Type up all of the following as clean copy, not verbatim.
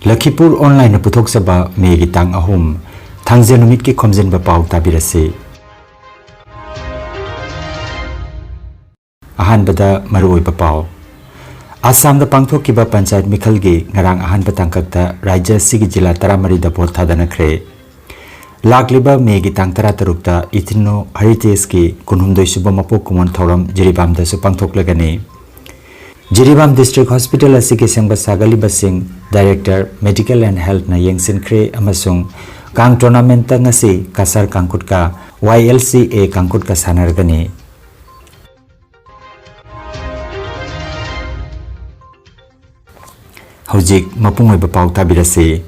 Lakhipuronline puthokchaba Mei gi tang ahum thangje numit ki Khomjinba Pao tabirase. Ahanbada maruoiba pao. Assam da pangthokiba panchayat mikhalgi ngarang ahanba tangkakta rajya sigi jila 13 da vote thadanakhre. Lakliba Mei gi tang 13 Ethno Heritage ki 19 suba mapok kumon thoram Jiribam da su pangthoklagani. Jiribam District Hospital asiki sengba sagaliba sing Director Medical and Health na yengsinkre amasung kang tournament ta ngasi cachar kangkut ka YLCA kangkut ka sanargani. Hojik mapung oiba pau tabirase.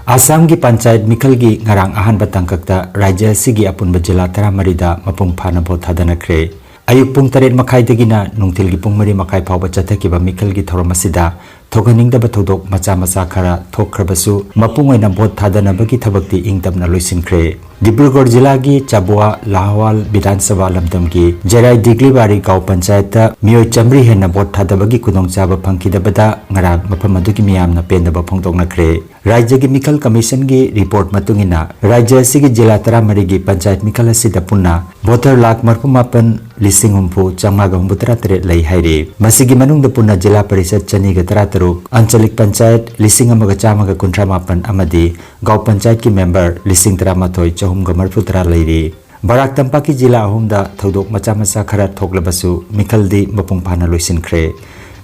Assam gi panchayat mikhalgi ngarang ahanba tangkakta rajya sigi apunba jila 13 da mapung phana vote thadanakhre. Ayuk pung 8 makhai dagina nungthil gi pung 3 makhai phawba chathakiba mikhalgi thoramasida thoganingdaba thodok macha macha khara thokkhrabasu mapung oina vote thadanabagi thabakti ingtabna loisinkhre. Dibrugarh jila gi Chabua Lahwal Bidhan Sabha lamdam gi Jerai Diglibari gaw panchayat ta miyoi chamri henna vote thadabagi kudong chaba phangkidabada ngara mafam adugi miyamna pendaba phongdoknakhre. Rajya gi Mikhal Commission gi report matungina rajya sigi jila 13 gi panchayat mikhal asida punna voter lakh 38,933 lei haire. Masigi manungda punna jila parishad chani ga 13 anchalik panchayat 1,158 amadi gaw panchayat ki member 13 Khomjinba leiri. Barak Tampak ki jila ahumda thodok macha macha khara thoklabasu mikhaldi mapung phana loisinkhre.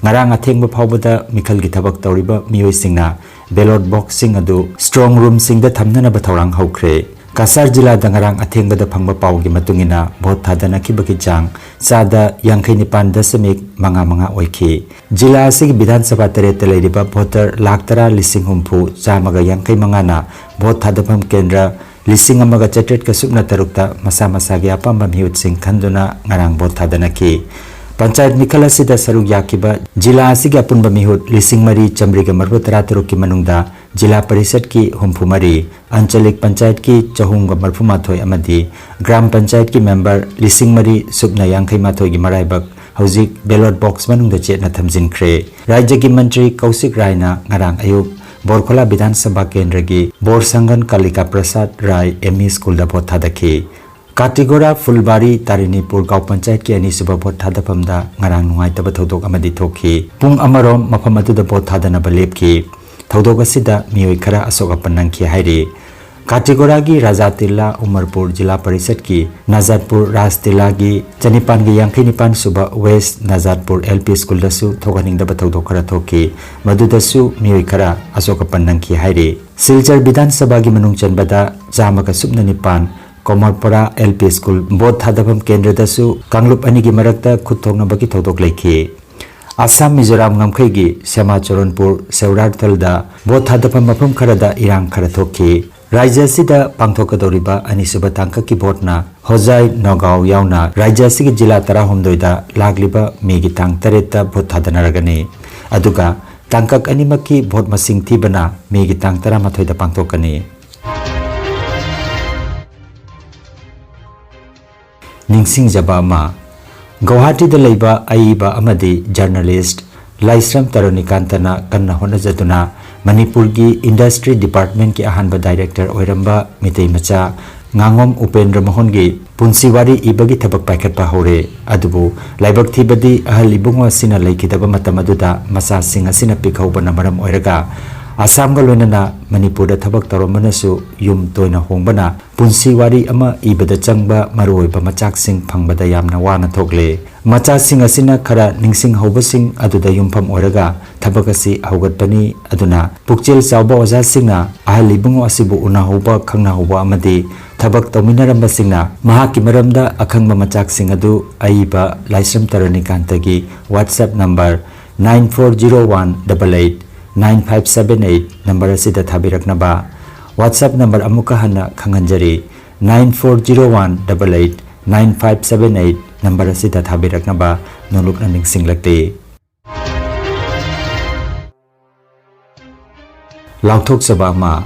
Ngarang athengba phawbada mikhal gi thabak tawriba miyoi singna ballot box sing adu strong room singda thamnana ba thorang haukhre. Cachar jila da ngarang athengba phangba pau gi matungina vote thadana khibaki chang sada 59.manga oikhi. Jila asigi Bidhan Sabha tare leiriba voter lakh 10,000 na vote thadapam kendra 1,800 kasukna tarukta masa masa gi apamba miyut sing khanduna ngarang vote thadanaki. Panchayat mikhal asida saruk yakiba jila asigi apunba mihut 3,333 ki manungda jila parishad ki 63 anchalik panchayat ki 438 amadi gram panchayat ki member 3,358 gi maraibak hojik ballot box manungda chetna thamjinkhre. Rajya ki mantri Kaushik Raina ngarang ayuk Borkhola Bidhan Sabha Kendra gi Borsangan Kalika Prasad Rai ME School da vote thadaki. Katigora Fulbari Tarinipur gaw panchayat ki ani suba vote thadapamda ngarang nungaitaba thodok amadi thokhi. Pung amarom mafam atuda vote thadana balepki. Thodok asida miyoi khara asoka panangki hairi. Katigora gi Rajatilla Umarpur Jila Parishad ki Nazarpur Rastilla gi Chanipan gi 59 suba West Nazarpur LP School dasu thoganingdaba thodok khara thokhi. Madudasu miyoi khara asoka panangki hairi. Silchar Bidhan Sabha gi manung chanbada Jamaka subna nipan Komorpara LP School vote thadapam kendra dasu Kanglup ani gi marakta khuthokna bagi thodok leikhi. Assam Mizoram ngamkhai gi Sema Choronpur Seurarthal da vote thadapam mafam khara da irang khara thokhi. Rajya sida pangthokadoriba ani suba tangka ki vote na Hojai Nagaw yauna rajya sigi jila 13 da lagliba Mei gi tang 8 da vote thadanaragani. Aduga tangkak animaki vote masing thibana Mei gi tang 13 da pangthokani. Ningsing jaba ma Guwahati da leiba aiba amadi journalist Laisram Taronikantana kanna honajaduna Manipur gi Industry Department ki ahanba director oiramba mitei macha ngangom Upendra Mohon gi punsiwari ibagi thabak paikhatpa hore adubu laibak thibadi ahalibungwa sina leikidaba matamaduda masa singa sina pikhauba namaram oiraga Assam ga loinana Manipur da thabak tawramanasu yum toina hongbana punsiwari ama ibada changba maroiba machak sing phangbada yamna wana thokle. Macha sing asina khara ningsing hobasing aduda yumpham oiraga thabak asi haugatpani aduna pukchel chawba oja singna ahalibungo asibu una hoba khangna hoba amadi thabak tawminaramba singna mahaki maramda akhangba machak sing adu aiba Laisram Taronikantagi WhatsApp number 940188 9578 number asida thabiraknaba. WhatsApp number amuka hana khanganjari 940188 9578 number asida thabiraknaba nolukna ningsinglakte. Lauthok Sabama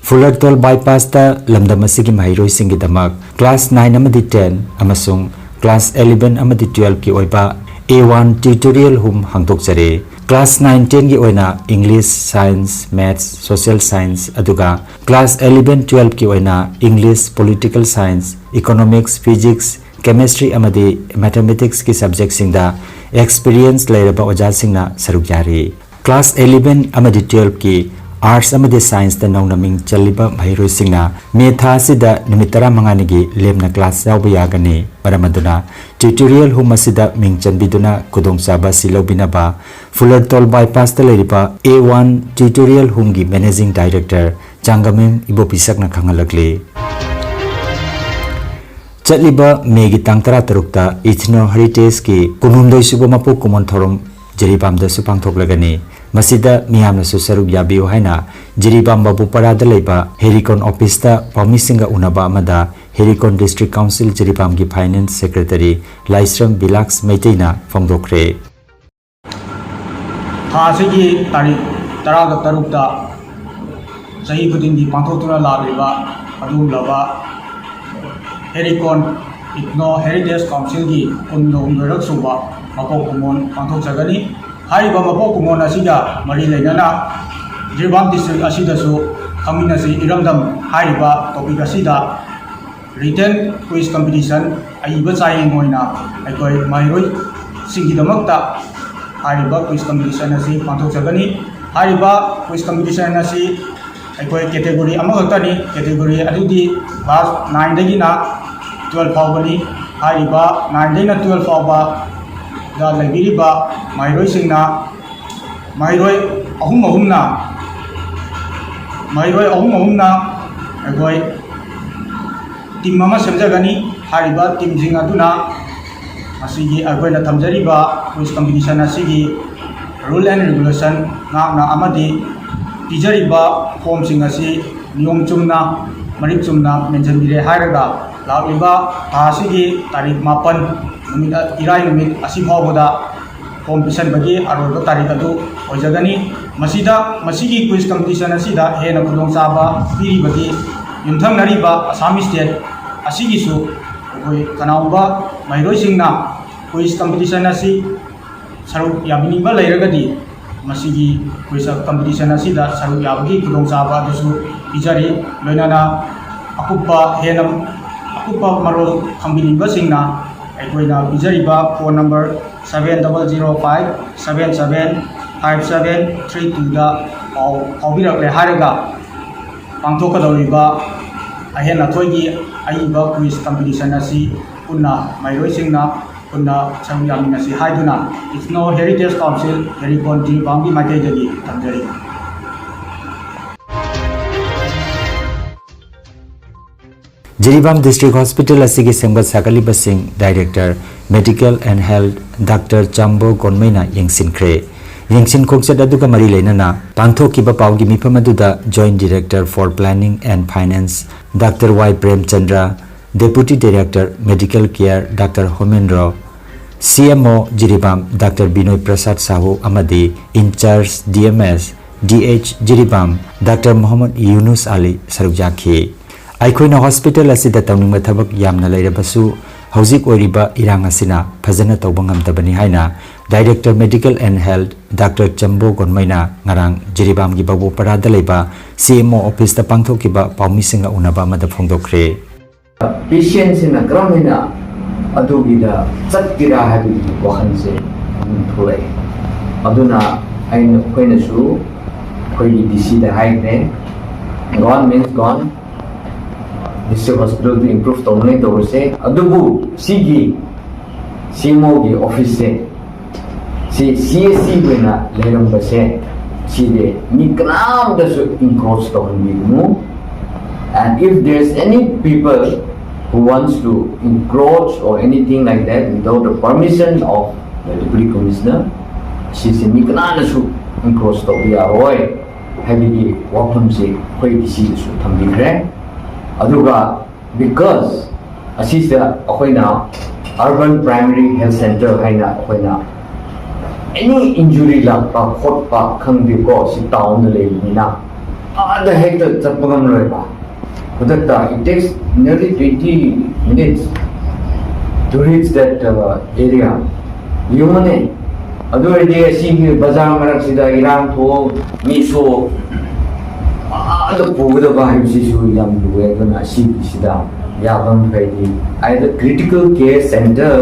Fulartol bypass ta lamdam asigi mairoi singi damak class 9 amadi 10 amasung class 11 amadi 12 ki oiba A1 tutorial hum hangtok jare Class 9 10 gi oina English, Science, Maths, Social Science aduga Class 11 12 gi oina English, Political Science, Economics, Physics, Chemistry amadi Mathematics ki subject singda experience lairaba oja singna saruk yari. Class 11 amadi 12 ki Arts amadi Science da naunaming chaliba mahiroi singna metha sida nimitara mangani gi lemna class yauba yagani paramaduna tutorial hum asida ming chanbiduna kudong saba silobina ba Fullertol bypass ta leriba A1 tutorial hum gi managing director Changaming ibopisak na khangalakli Chatliba megi tangtara tarukta ethno heritage ki kunundoi suba mapu kumon thorum jiribam da supang thoklagani Masida miyamna su saruk yabiyo haina jiribam babu parada leiba Hericon office ta pamisinga unaba amada Hericon district council jiribam gi finance secretary Laisram Bilax Meiteina phongdokre Khasigi tarik taraga tarukta sahi khudingi pangthoktura labriba adum laba Hericon Ethno Heritage Council gi kunno umberak suba mapok kumon pangthok jagani Hariba mapok kumon asiga mari lainana Jiribam district asida su khamina si iramdam hariba topic asida written quiz competition aiba chayeng hoina aikoi mairoi singidamakta hariba quiz competition asi pangthok jagani hariba quiz competition asi aikoi category amagaktani category adudi class 9 dagi na 12 fawbani hariba 9 dagi na 12 fawba da laibiriba mairoi singna mairoi ahum ahumna agoi team mama semjagani hariba team jinga duna asigi agoina thamjariba quiz competition asigi rule and regulation na amadi pijariba form sing asi niyom chumna marik chumna mention dire hairaga lawiba asigi tarik 8 numit irai numit asi phawboda competition bagi aroba tarik adu ojagani masigi quiz competition asida hena khudong saba piri bagi yumthang nariba Assam state asigi su koi kanauba mairoi singna quiz competition asi saruk yabiniba lairagadi masigi quiz competition asida saruk yabagi khudong saba dusu pijari loinana akupa marol khambiniba singna aikoina pijariba phone number 7005775732 da paubirakle haraga pangthokadoriba ahena thoigi aiba quiz competition asi punna mairoi singna punna chamyamin asi haiduna Ethno Heritage Council Hericon Jiribamgi maikaidagi thamjari Jiribam District Hospital asigi sengbat sakali basing Director Medical and Health Dr. Chambo Gonmaina yengsinkre yengsin khokchat aduga mari leinana pangthokiba paugi mifam aduda Joint Director for Planning and Finance Dr. Y Premchandra Deputy Director Medical Care Dr. Homendra CMO Jiribam Dr. Binoy Prasad Sahu amadi In Charge DMS DH Jiribam Dr. Muhammad Yunus Ali sarukjaki Aikoina hospital asida tawning thabak yamna leirabasu hauzik oiriba irang asina phajana tawbangam tabani haina Director Medical and Health Dr. Chambo Gonmaina ngarang Jiribam gi babu parada leiba CMO office ta pangthokiba paumisinga unaba amada phongdokre patients in a gramina adugida chatkira habi wakhanse thulai aduna aina koina su koi DC da haine gone means gone District Hospital to improve tongmai tawse adubu sigi CMO gi office se CSC wena leram base side ni kanam da su encroach tongmi mu and if there's any people who wants to encroach or anything like that without the permission of the Deputy Commissioner she se ni kanam su encroach to ya roy heavy wapam se koi kisi su thambikre aduga because asisa akoina urban primary health center haina akoina any injury la pa khot pa khangdi ko si town le nina ada hector chapagam roiba but it takes nearly 20 minutes to reach that area humane adu ide asigi bazar marak sida irang tho mi so adu pugda ba hi si su yam duwe na asigi sida yabam phaidi either critical care center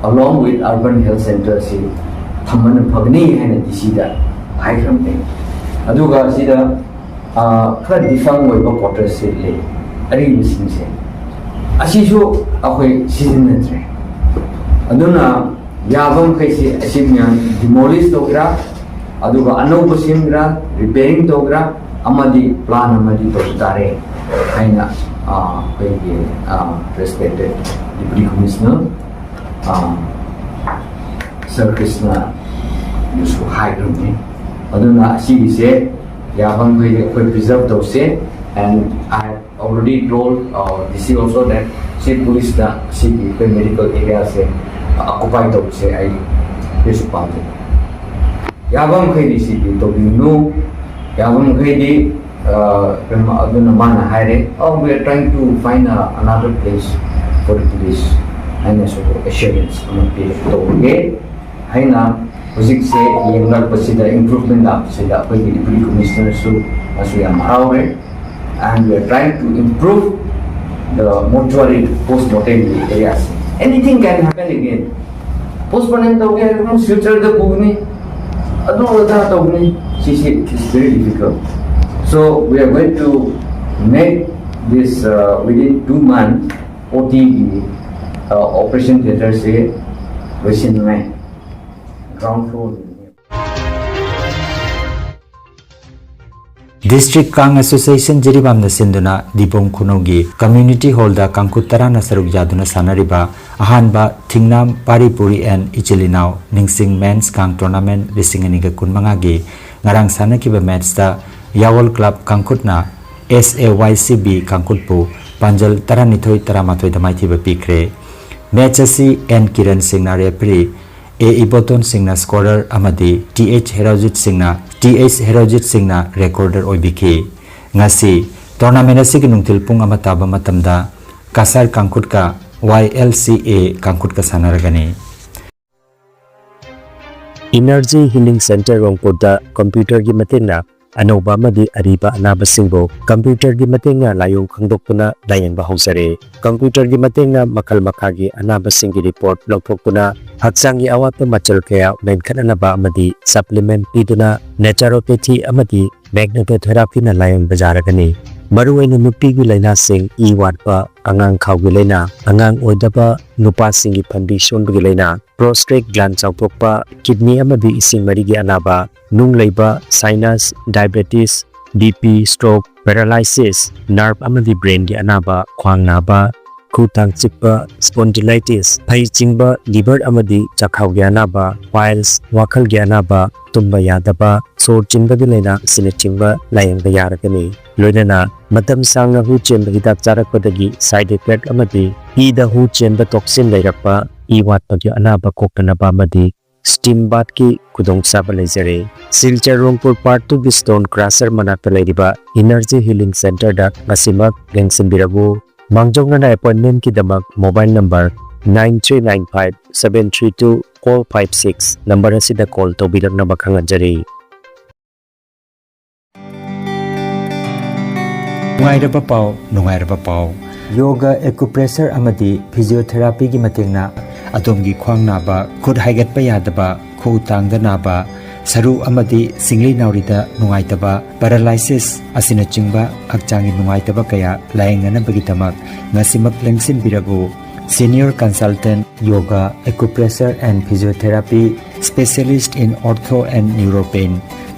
along with urban health center si thamman phagni haina disida hairam te aduga sida khara difang oi ba quarter se le ari mising se asisu akhoi season tre aduna yabam khaisi asimya demolish dogra aduga anauba simra repairing dogra amadi plan amadi to dare haina respected Deputy Commissioner Sir Krishna used to hide from me. Aduna she said, "Yabang we preserve those and I already told DC also that she police the she medical area se occupied those I responded. Yabang we DC to know Yabang we aduna mana hire. Oh, we are trying to find another place for the police. And so assurance on the okay. Haina music say yengal pasida improvement up sida the Deputy Commissioner so as we are marawe and we are trying to improve the mortuary post-mortem areas. Anything can happen again. Post-mortem to get future the bugni adu wada to bugni it's very difficult. So we are going to make this within 2 months OTB operation theater से वैसे में ground floor District Kang Association Jiribam na sinduna Dibong Kunogi Community Hall da Kangkutara na sarug yaduna sanariba ahanba Thingnam Manipuri and Ichilinau Ningsing Men's Kang Tournament Lisingani kunmangagi ngarang sanakiba match da Yawol Club Kangkutna SAYCB Kangkutpu Panjal Taranithoi Taramatoi Damaiti Pikre Match asi N Kiran Singh na referee A Iboton Singh na scorer amadi TH Herojit Singh na recorder oibiki ngasi tournament asi ginungtil pung amataba matamda Kasar Kangkut ka YLCA Kangkut ka sanaragani Energy Healing Center Rongpurda computer gi matina Anoba madi ariba anabasingbo computer gi matenga layong khangdokpuna layengba hausare computer gi matenga makal makagi anabasingi report logthokpuna haksangi awatpa machal kaya menkhananaba amadi supplement piduna naturopathy amadi magnetotherapy na layong bajaragani maruwaina nupi gi laina sing I watpa angang khawgi laina angang oidaba nupa singi phambi sonbgi laina prostate gland chawthokpa kidney amadi ising marigi anaba nung leiba sinus diabetes BP stroke paralysis nerve amadi brain gi anaba khwang naba khutang chikpa spondylitis phai chingba liver amadi chakhau gi anaba piles wakhal gi anaba tumba yadaba sor chinba gi laina sine chingba layang ba yaragani loinana matam sangna hu chemba hidak charakpadagi side effect amadi ida hu chemba toxin leirakpa I watpa gi anaba koktanaba amadi steam bath ki kudong saba leizare silchar rongpur part 2 gi stone crusher manakta leiriba energy healing center da ngasimak lengsin birabu mangjongna na appointment ki damak mobile number 9395732456 number asida call to bilak na bakhanganjari Nungairaba Pao Yoga acupressure amadi physiotherapy gi matengna adomgi khwang naba khud haigat pa yadaba khu tangda naba saru amadi singli naurida nungaitaba paralysis asina chingba akchangi nungaitaba kaya laengana bagitamak ngasimak lengsin biragu senior consultant yoga acupressure and physiotherapy specialist in ortho and neuropain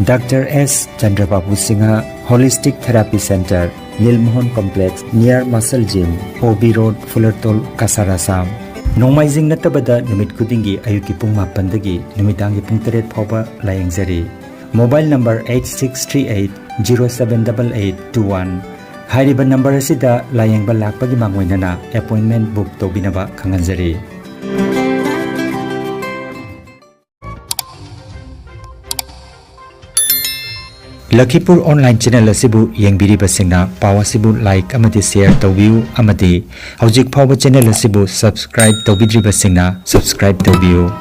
Dr. S. Chandrababu Singha Holistic Therapy Center Yilmohon Complex near Muscle Gym OB Road Fullertol Kasar Assam Nomaizing natabada numit kudingi ayuki pung mapandagi numitangi pung teret phoba layengzari mobile number 8638078821 hairiba number asida layengba lakpagi mangwainana appointment book tobinaba khanganjari Lakhipur online channel asibu yengbiriba singna pawa sibu like amati share tawbiu amati hojik phawa channel asibu subscribe tawbidriba singna subscribe tawbiu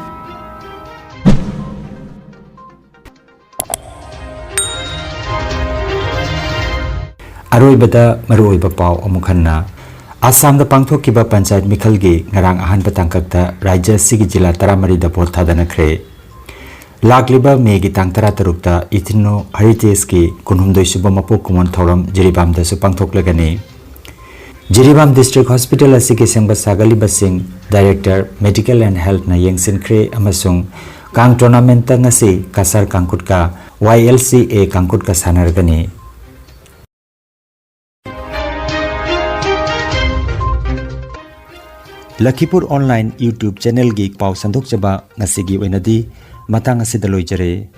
अरोइबदा मरुओइबा pav अमुखन्ना assam da pangthokkiba panchayat mikhalgi ngarang ahanba tangkakta rajya sigi jila 13 da vote thadanakhre lakliba megi tang 13 ithino heritage ki kunhumdoi suba mapok kumon thoram jiribam da su pangthoklagani jiribam district hospital asigi sengba sagaliba sing director medical and health na yengsinkre amasung kang tournament ta ngasi cachar kangkutka YLCA kangkutka sanargani Lakhipuronline YouTube channel gi paw sandok chaba ngasigi oinadi matang asidaloi jare